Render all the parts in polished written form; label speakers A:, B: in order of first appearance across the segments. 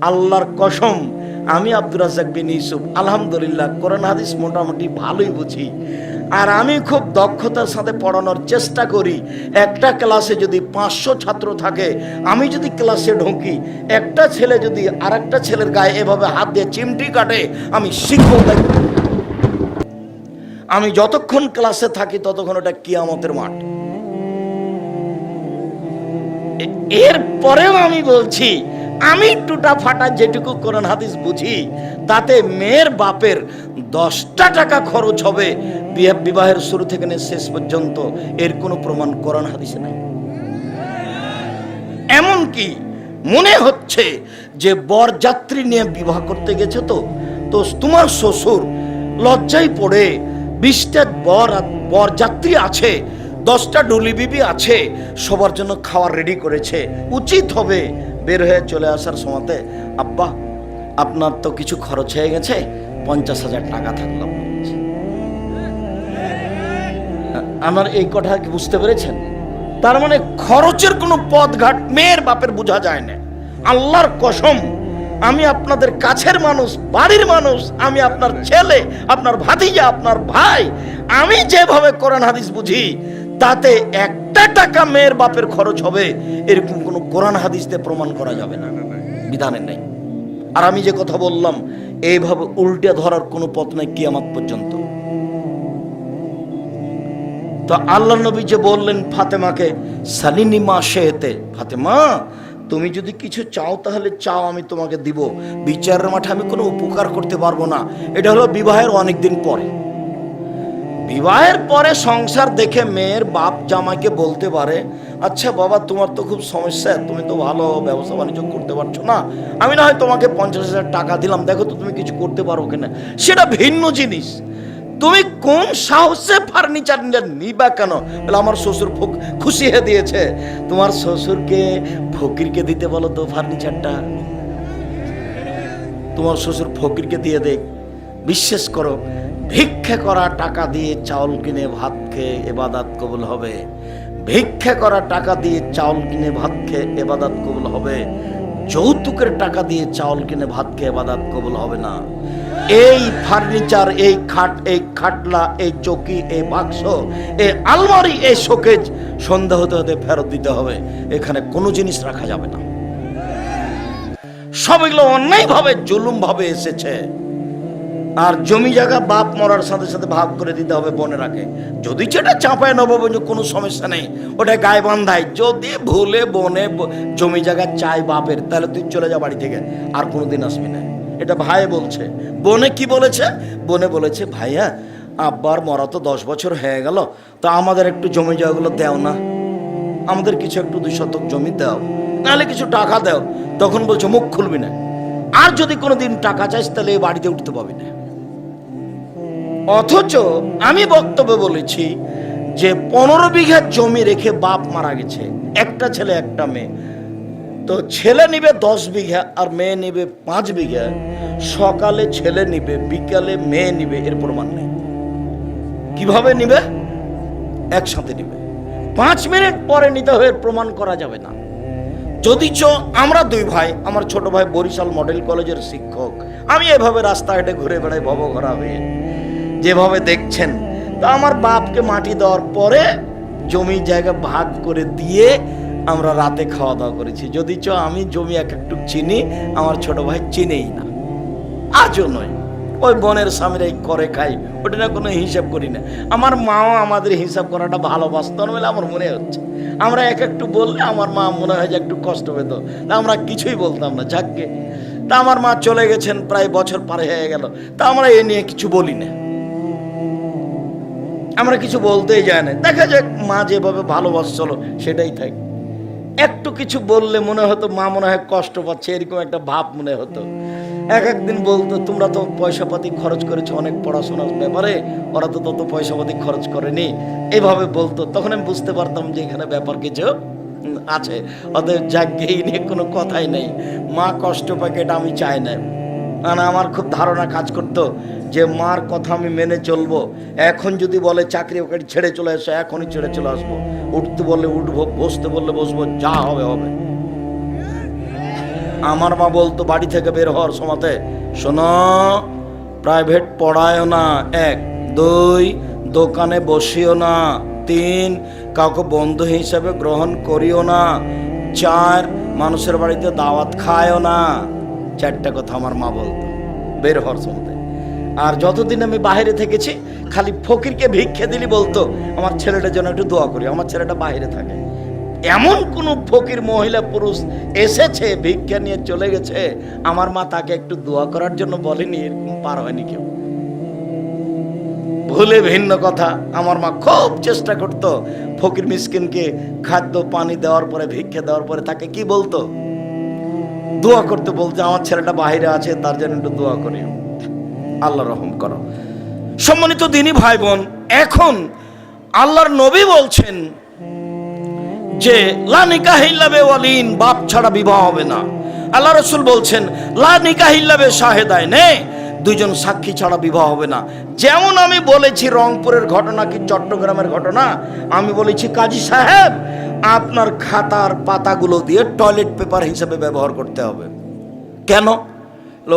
A: আল্লাহর কসম, আমি আব্দুর রাজ্জাক বিন ইউসুফ আলহামদুলিল্লাহ কোরআন হাদিস মোটামুটি ভালোই বুঝি, আর আমি খুব দক্ষতার সাথে পড়ানোর চেষ্টা করি। একটা ক্লাসে যদি 500 ছাত্র থাকে, আমি যদি ক্লাসে ঢুকি, একটা ছেলে যদি আর একটা ছেলের গায়ে এভাবে হাত দিয়ে চিমটি কাটে, আমি শিখবো। আমি যতক্ষণ ক্লাসে থাকি ততক্ষণ ওটা কিয়ামতের মাঠ। এরপরেও আমি বলছি, আমি টুটা ফাটা যেটুকু কোরআন হাদিস বুঝি, তাতে মেয়ের বাপের 10টা টাকা খরচ হবে বিবাহের শুরু থেকে নিয়ে শেষ পর্যন্ত, এর কোনো প্রমাণ কোরআন হাদিসে নাই। এমনকি মনে হচ্ছে যে বরযাত্রী নিয়ে বিবাহ করতে গেছে, তো তোমার শ্বশুর লজ্জায় পড়ে 20টা বরযাত্রী আছে, 10টা ডুলি বিবি আছে, সবার জন্য খাবার রেডি করেছে, উচিত হবে বের হয়ে চলে আসার সময়তে, আব্বা আপনার তো কিছু খরচ হয়ে গেছে, 50,000 টাকা থাকলো। আমার এই কথা কি বুঝতে পেরেছেন? তার মানে খরচের কোনো পথঘাট মেয়ের বাপের বোঝা যায় না। আল্লাহর কসম, আমি আপনাদের কাছের মানুষ, বাড়ির মানুষ, আমি আপনার ছেলে, আপনার ভাতিজা, আপনার ভাই, আমি যেভাবে কোরআন হাদিস বুঝি, তাতে 1টা টাকা মেয়ের বাপের খরচ হবে এরকম কোনো কোরআন হাদিসে প্রমাণ করা যাবে না, বিধানে নেই। আর আমি যে কথা বললাম, এইভাবে উল্টে ধরার কোনো পথ নাই কিয়ামত পর্যন্ত। তো আল্লাহ নবী যে বললেন ফাতেমাকে, সালিনি মা শেতে, ফাতেমা তুমি যদি কিছু চাও তাহলে চাও, আমি তোমাকে দিব। বিচারের মাঠে আমি কোনো উপকার করতে পারবো না। এটা হলো বিবাহের অনেক দিন পরে। বিবাহের পরে সংসার দেখে মেয়ের বাপ জামাইকে বলতে পারে, আচ্ছা বাবা তোমার তো খুব সমস্যা, তুমি তো ভালো ব্যবসা বাণিজ্য করতে পারছো না, আমি না হয় তোমাকে 50,000 টাকা দিলাম, দেখো তো তুমি কিছু করতে পারো কিনা। সেটা ভিন্ন জিনিস। তুমি কোন সাহসে ফার্নিচার নিবা কেন? বলে আমার শ্বশুর খুশি হয়ে দিয়েছে। তোমার শ্বশুরকে ফকিরকে দিতে বলো তো ফার্নিচারটা, তোমার শ্বশুর ফকিরকে দিয়ে দেখ। বিশ্বাস করো, ভিক্ষা করা টাকা দিয়ে চাউল কিনে ভাত খেয়ে ইবাদত কবুল হবে। ভিক্ষা করা টাকা দিয়ে চাউল কিনে ভাত খেয়ে ইবাদত কবুল হবে। যৌতুকের টাকা দিয়ে চাউল কিনে ভাত খেয়ে ইবাদত কবুল হবে না। এই ফার্নিচার, এই খাট, এই খাটলা, এই চৌকি, এই বাক্স, এই আলমারি, এই শোকেজ সন্ধ্যা হতে হতে ফেরত দিতে হবে। এখানে কোনো জিনিস রাখা যাবে না। সবগুলো অন্যায়ভাবে জুলুমভাবে এসেছে। আর জমি জায়গা বাপ মরার সাথে সাথে ভাগ করে দিতে হবে বোনেরাকে। যদি সেটা চাপায় নেবো কোনো সমস্যা নেই, ওটা গায়ে বান্ধায়। যদি ভুলে বনে জমি জায়গা চাই বাপের, তাহলে তুই চলে যা বাড়ি থেকে, আর কোনোদিন আসবি না। এটা ভাই বলছে। বোনে কি বলেছে? বোনে বলেছে, ভাইয়া আব্বার মরা তো 10 বছর হয়ে গেল, তো আমাদের একটু জমি জায়গাগুলো দেও না, আমাদের কিছু একটু 2 শতক জমি দাও, নাহলে কিছু টাকা দাও। তখন বলছো মুখ খুলবি না, আর যদি কোনোদিন টাকা চাইস তাহলে এই বাড়িতে উঠতে পাবি না। অথচ আমি বক্তব্যে বলেছি যে 15 বিঘা জমি রেখে বাপ মারা গেছে, একটা ছেলে একটা মেয়ে। তো ছেলে নিবে 10 বিঘা আর মেয়ে নিবে 5 বিঘা। সকালে ছেলে নিবে, বিকালে মেয়ে নিবে, এর প্রমাণ নেই। কিভাবে নিবে? একসাথে নিবে। 5 মিনিট পরে নিতে হয়ে প্রমাণ করা যাবে না। যদিচ আমরা 2 ভাই, আমার ছোট ভাই বরিশাল মডেল কলেজের শিক্ষক, আমি এভাবে রাস্তাঘাটে ঘুরে বেড়াই ভবঘরা হয়ে, যেভাবে দেখছেন। তা আমার বাপকে মাটি দেওয়ার পরে জমি জায়গা ভাগ করে দিয়ে আমরা রাতে খাওয়া দাওয়া করেছি। যদিচ আমি জমি একটু চিনি, আমার ছোট ভাই চিনেই না, আজও নয়। ওই বোনের স্বামীরাই করে খাই, ওটা না কোনো হিসাব করি না। আমার মাও আমাদের হিসাব করাটা ভালোবাসত না বলে আমার মনে হচ্ছে। আমরা একটু বললে আমার মা মনে হয় যে একটু কষ্ট পেত, তা আমরা কিছুই বলতাম না, যাকগে। তা আমার মা চলে গেছেন, প্রায় বছর পার হয়ে গেল, তা আমরা এ নিয়ে কিছু বলি না, আমরা কিছু বলতেই যায় না। দেখা যাক, মা যেভাবে ভালোবাসছিল সেটাই থাক। একটু কিছু বললে মনে হতো মা মনে হয় কষ্ট পাচ্ছে, এরকম একটা ভাব মনে হতো। একদিন বলতো, তোমরা তো পয়সা পাতি খরচ করেছো অনেক পড়াশোনার ব্যাপারে, ওরা তো তত পয়সা পাতি খরচ করেনি, এইভাবে বলতো। তখন আমি বুঝতে পারতাম যে এখানে ব্যাপার কিছু আছে। অতএব যাকে এই নিয়ে কোনো কথাই নেই। মা কষ্ট পাকে এটা আমি চাই না। মানে আমার খুব ধারণা কাজ করতো যে মার কথা আমি মেনে চলবো। এখন যদি বলে চাকরি বাকরি ছেড়ে চলে আসো, এখনই ছেড়ে চলে আসবো। উঠতে বললে উঠবো, বসতে বললে বসবো, যা হবে হবে। আমার মা বলতো বাড়ি থেকে বের হওয়ার সময়তে, শোনো প্রাইভেট পড়ায়ও না, 1 2 দোকানে বসিও না, 3 কাউকে বন্ধু হিসেবে গ্রহণ করিও না, 4 মানুষের বাড়িতে দাওয়াত খায়ও না। 4টা কথা আমার মা বলতো বের হওয়ার সময়তে। আর যতদিন আমি বাইরে থেকেছি খালি ফকিরকে ভিক্ষে দিলি বলতো আমার ছেলেটার জন্য একটু দোয়া করি, আমার ছেলেটা বাইরে থাকে। এমন কোন ফকির মহিলা পুরুষ এসেছে ভিক্ষা নিয়ে চলে গেছে, আমার মা তাকে একটু দোয়া করার জন্য বলেনি, এরকম পার হয়নি কেউ। ভুলে ভিন্ন কথা, আমার মা খুব চেষ্টা করতো ফকির মিসকিনকে খাদ্য পানি দেওয়ার পরে, ভিক্ষা দেওয়ার পরে তাকে কি বলতো, দোয়া করতে বলতো, আমার ছেলেটা বাইরে আছে তার জন্য একটু দোয়া করি, আল্লাহ রহম করো। সম্মানিত দিনী ভাই বোন, এখন আল্লাহর নবী বলছেন যে লা নিকাহা ইল্লা বিওয়ালিন, বাপ ছাড়া বিবাহ হবে না। আল্লাহ রাসূল বলছেন লা নিকাহা ইল্লা বিশাহিদাইনে, 2 জন সাক্ষী ছাড়া বিবাহ হবে না। যেমন আমি বলেছি রংপুরের ঘটনা কি চট্টগ্রামের ঘটনা, আমি বলেছি কাজী সাহেব আপনার খাতার পাতাগুলো দিয়ে টয়লেট পেপার হিসেবে ব্যবহার করতে হবে। কেন?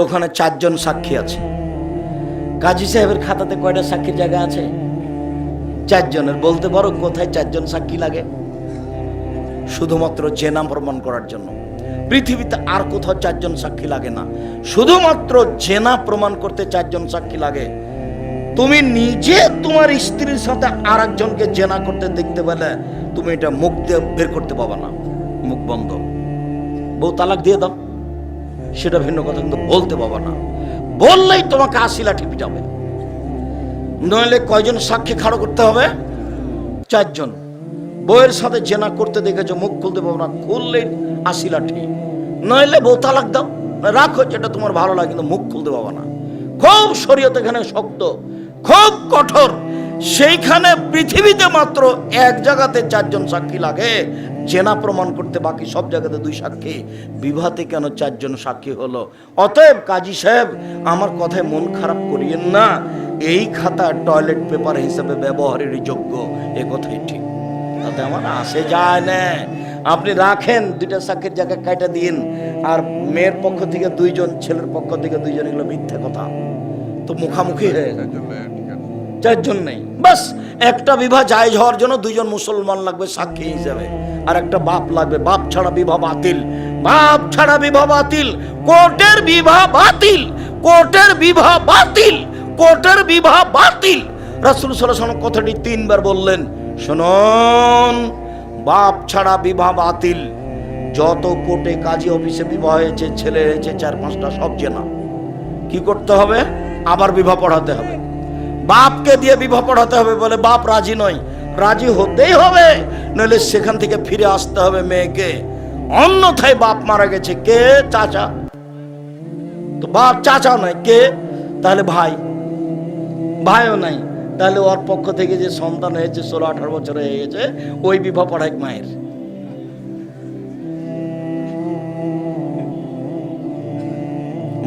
A: ওখানে 4 জন সাক্ষী আছে। কাজী সাহেবের খাতাতে কয়টা সাক্ষীর জায়গা আছে? 4 জনের। বলতে পারো কোথায় 4 জন সাক্ষী লাগে? শুধুমাত্র জেনা প্রমাণ করার জন্য। পৃথিবীতে আর কোথাও 4 জন সাক্ষী লাগে না, শুধুমাত্র জেনা প্রমাণ করতে 4 জন সাক্ষী লাগে। তুমি নিজে তোমার স্ত্রীর সাথে আর একজনকে জেনা করতে দেখতে পেলে তুমি এটা মুখ দিয়ে বের করতে পাবে না, মুখ বন্ধ। বউ তালাক দিয়ে দাও, সেটা ভিন্ন কথা, কিন্তু বলতে পাবা না। বললেই তোমাকে 80 লাঠি পিটাবে। নইলে কয়জন সাক্ষী খাড়ো করতে হবে? 4 জন। বউয়ের সাথে জেনা করতে দেখেছো, মুখ খুলতে পারবো না, খুললেই 80 লাঠি। নইলে বউ তালাক দাও, রাখো যেটা তোমার ভালো লাগে, কিন্তু মুখ খুলতে পারবো না। খুব শরীয়ত এখানে শক্ত, খুব কঠোর। সেইখানে পৃথিবীতে মাত্র 1 জায়গাতে 4 জন সাক্ষী লাগে জেনা প্রমাণ করতে, বাকি সব জায়গাতে 2 সাক্ষী। বিবাহতে কেন 4 জন সাক্ষী হলো? অতএব কাজী সাহেব আমার কথায় মন খারাপ করিয়েন না, এই খাতা টয়লেট পেপার হিসেবে ব্যবহারের যোগ্য, এ কথাই ঠিক। তাতে আমার আসে যায় না। আপনি রাখেন 2টা সাক্ষীর জায়গায় কাটা দিন, আর মেয়ের পক্ষ থেকে 2 জন, ছেলের পক্ষ থেকে 2 জন, এগুলো মিথ্যা কথা। তো মুখামুখি হয়ে 4 জন নেই, বাস একটা বিবাহ জায়েজ হওয়ার জন্য 2 জন মুসলমান লাগবে সাক্ষী হিসেবে, আর একটা বাপ লাগবে। বাপ ছাড়া বিবাহ বাতিল, বাপ ছাড়া বিবাহ বাতিল, কোর্টের বিবাহ বাতিল, কোর্টের বিবাহ বাতিল, কোর্টের বিবাহ বাতিল। রাসূল সাল্লাল্লাহু আলাইহি ওয়াসাল্লাম কথাটি 3 বার বললেন। শুনুন, বাপ ছাড়া বিবাহ বাতিল। যত কোর্টে কাজী অফিসে বিবাহ হয়েছে, ছেলে হয়েছে 4-5টা, সব জেনা। কি করতে হবে? আবার বিবাহ পড়াতে হবে, বাপকে দিয়ে বিবাহ পড়াতে হবে। বলে বাপ রাজি নয়, রাজি হতেই হবে, নইলে সেখান থেকে ফিরে আসতে হবে মেয়েকে। অন্যথায় বাপ মারা গেছে, কে? চাচা। তো বাপ চাচা নয়, কে? তাহলে ভাই, ভাইও নাই, তাহলে ওর পক্ষ থেকে যে সন্তান হয়েছে 16-18 বছর হয়ে গেছে, ওই বিবাহ পড়ায় মায়ের।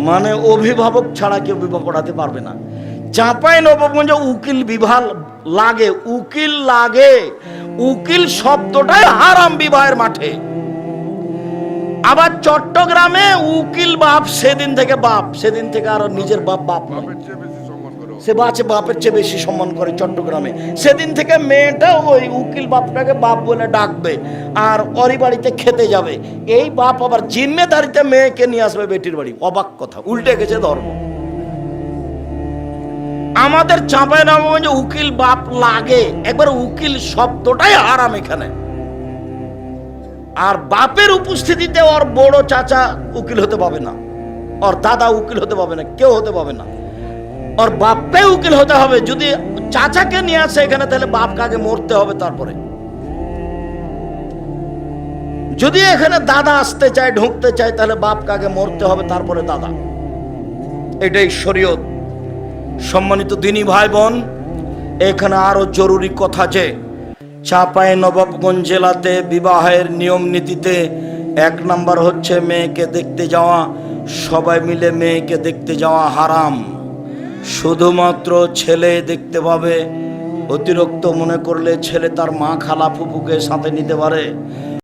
A: মানে অভিভাবক ছাড়া কেউ বিবাহ পড়াতে পারবে না। চাঁপাইনবাবগঞ্জে উকিল বিবাহ লাগে, উকিল লাগে। উকিল শব্দটাই হারাম বিবাহের মাঠে। আবার চট্টগ্রামে উকিল বাপ, সেদিন থেকে আর নিজের বাপ নয়, সে বাপের চেয়ে বেশি সম্মান করে চট্টগ্রামে। সেদিন থেকে মেয়েটা ওই উকিল বাপটাকে বাপ বলে ডাকবে, আর ওরই বাড়িতে খেতে যাবে। এই বাপ আবার জিম্মেদারিতে মেয়েকে নিয়ে আসবে বেটির বাড়ি। অবাক কথা, উল্টে গেছে ধর্ম। আমাদের চাঁপাইনবাবগঞ্জে উকিল বাপ লাগে, একবার উকিল শব্দটাই হারাম এখানে। আর বাপের উপস্থিতিতে ওর বড় চাচা উকিল হতে পাবে না, ওর দাদা উকিল হতে পাবে না, কেউ হতে পাবে না। ওর বাপকে উকিল হতে হবে। যদি চাচাকে নিয়ে আসে এখানে, তাহলে বাপকে আগে মরতে হবে, তারপরে। যদি এখানে দাদা আসতে চায়, ঢুকতে চায়, তাহলে বাপকে আগে মরতে হবে, তারপরে দাদা। এটাই শরীয়ত। সম্মানিত দিনী ভাই বোন, এখানে আরো জরুরি কথা যে চাঁপাইনবাবগঞ্জ জেলাতে বিবাহের নিয়ম নীতিতে 1 নাম্বার হচ্ছে মেয়েকে দেখতে যাওয়া। সবাই মিলে মেয়েকে দেখতে যাওয়া হারাম। শুধুমাত্র ছেলে দেখতে পাবে। অতিরিক্ত মনে করলে ছেলে তার মা, খালা, ফুফুকে সাথে নিতে পারে।